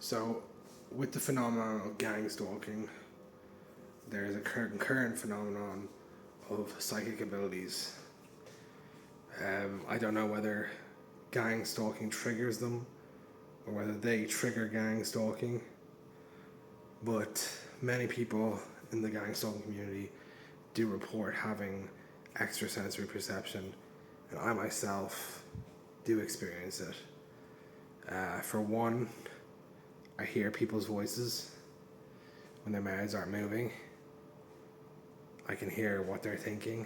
So, with the phenomenon of gang stalking, there's a current phenomenon of psychic abilities. I don't know whether gang stalking triggers them or whether they trigger gang stalking, but many people in the gang stalking community do report having extrasensory perception, and I myself do experience it. For one, I hear people's voices when their mouths aren't moving. I can hear what they're thinking.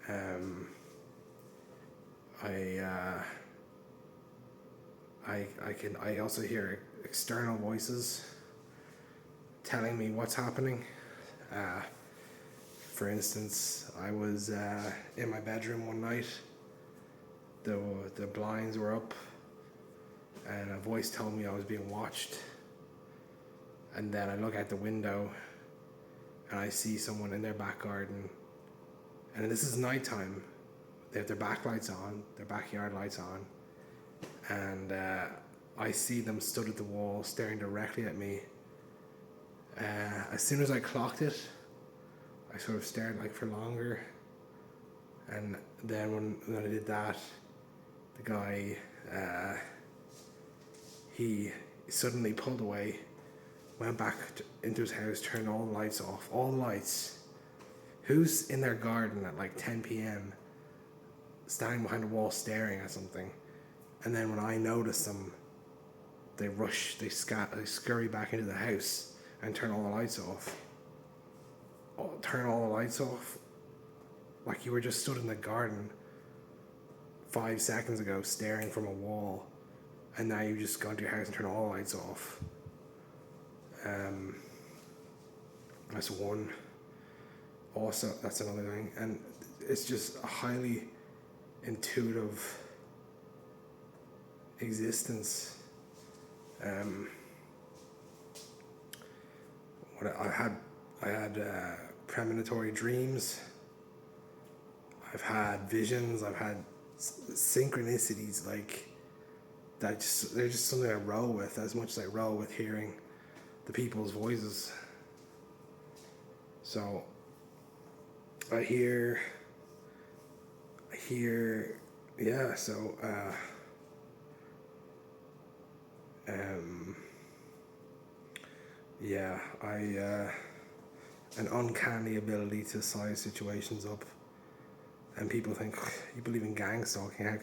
I also hear external voices telling me what's happening. For instance, I was in my bedroom one night. The blinds were up, and a voice told me I was being watched. And then I look out the window, and I see someone in their back garden. And this is nighttime. They have their back lights on, their backyard lights on, and I see them stood at the wall, staring directly at me. As soon as I clocked it, I sort of stared like for longer, and then when I did that, the guy he suddenly pulled away, went back into his house, turned all the lights off, all the lights. Who's in their garden at like 10 p.m. standing behind a wall staring at something? And then when I notice them, they scurry back into the house and turn all the lights off. Turn all the lights off? Like you were just stood in the garden 5 seconds ago staring from a wall, and now you've just gone to your house and turned all the lights off. That's one. Also, that's another thing. And it's just a highly intuitive existence. I had premonitory dreams. I've had visions. I've had synchronicities like that. They're just something I roll with as much as I roll with hearing the people's voices. So I hear, yeah. So yeah, an uncanny ability to size situations up, and people think you believe in gang stalking. How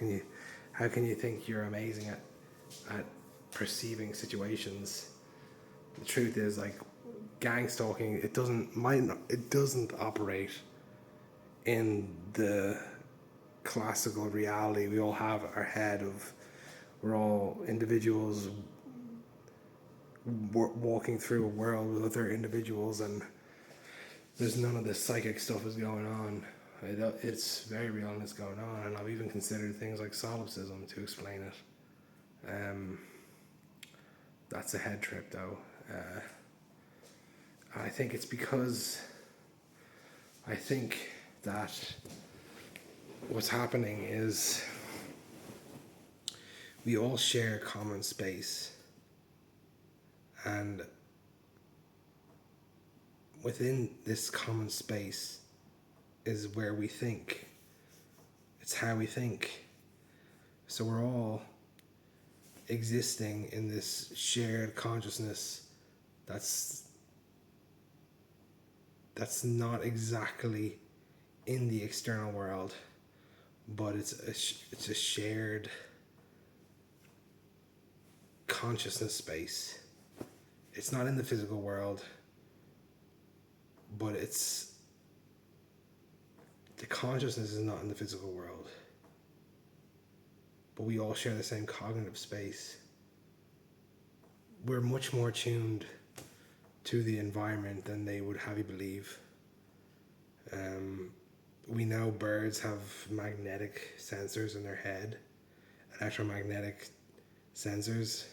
can you think you're amazing at perceiving situations? The truth is, like, gang stalking, it doesn't operate in the classical reality we all have at our head of we're all individuals walking through a world with other individuals, and there's none of this psychic stuff is going on. It's very real and it's going on, and I've even considered things like solipsism to explain it. That's a head trip though. I think it's because I think that what's happening is we all share common space, and within this common space is where we think. It's how we think. So we're all existing in this shared consciousness that's not exactly in the external world, but it's a shared consciousness space. It's not in the physical world, but the consciousness is not in the physical world, but we all share the same cognitive space. We're much more tuned to the environment than they would have you believe. We know birds have magnetic sensors in their head, electromagnetic sensors.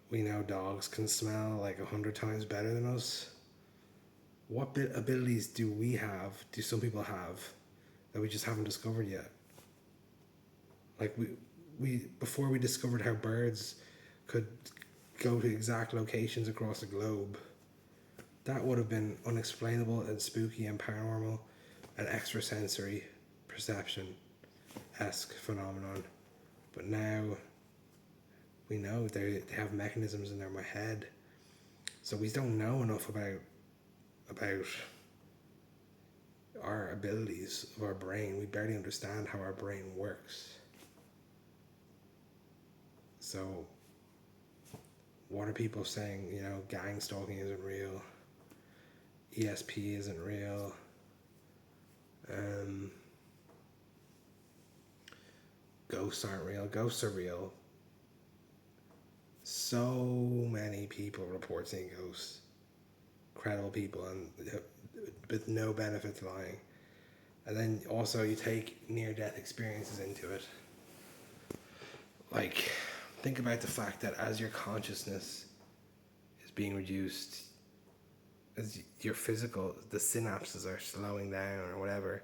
We know dogs can smell like 100 times better than us. What abilities do some people have that we just haven't discovered yet? Like before we discovered how birds could go to exact locations across the globe, that would have been unexplainable and spooky and paranormal and extrasensory perception esque phenomenon. But now we know they have mechanisms in their head, so we don't know enough about our abilities of our brain. We barely understand how our brain works. So what are people saying? You know, gang stalking isn't real. ESP isn't real. Ghosts aren't real. Ghosts are real. So many people report seeing ghosts. Credible people, and with no benefit to lying. And then also you take near-death experiences into it. Like, think about the fact that as your consciousness is being reduced, as your physical, the synapses are slowing down or whatever,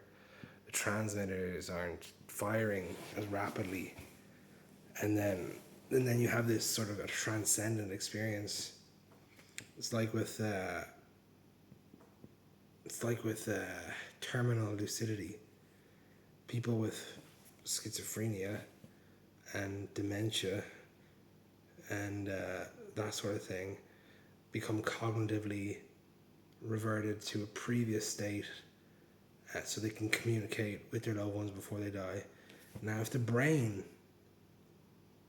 the transmitters aren't firing as rapidly, and then you have this sort of a transcendent experience. It's like with terminal lucidity. People with schizophrenia and dementia and that sort of thing become cognitively reverted to a previous state, so they can communicate with their loved ones before they die. Now, if the brain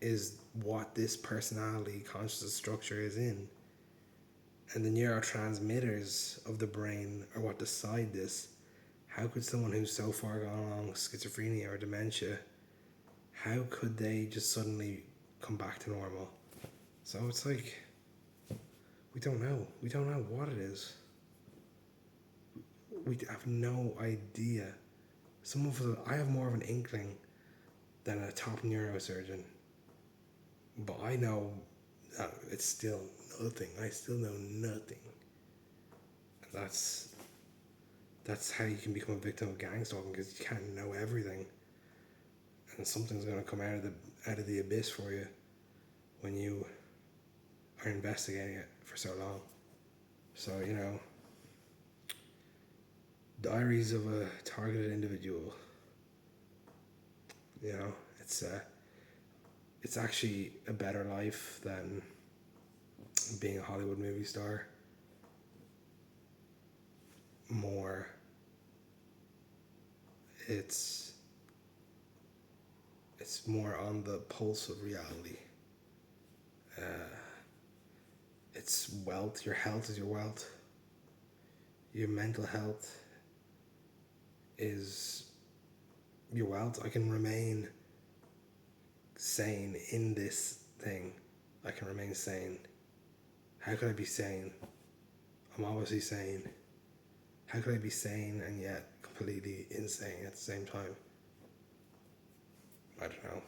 is what this personality consciousness structure is in, and the neurotransmitters of the brain are what decide this, how could someone who's so far gone along schizophrenia or dementia, how could they just suddenly come back to normal? So it's like, we don't know. We don't know what it is. We have no idea. Some of us, I have more of an inkling than a top neurosurgeon, but I know that it's still nothing. I still know nothing. And that's how you can become a victim of gang stalking, because you can't know everything, and something's going to come out of the abyss for you when you are investigating it for so long. So, you know, Diaries of a Targeted Individual. You know, it's actually a better life than being a Hollywood movie star. More, it's more on the pulse of reality. It's wealth. Your health is your wealth. Your mental health is your wealth. I can remain sane in this thing. I can remain sane. How could I be sane? I'm obviously sane. How could I be sane and yet completely insane at the same time? I don't know.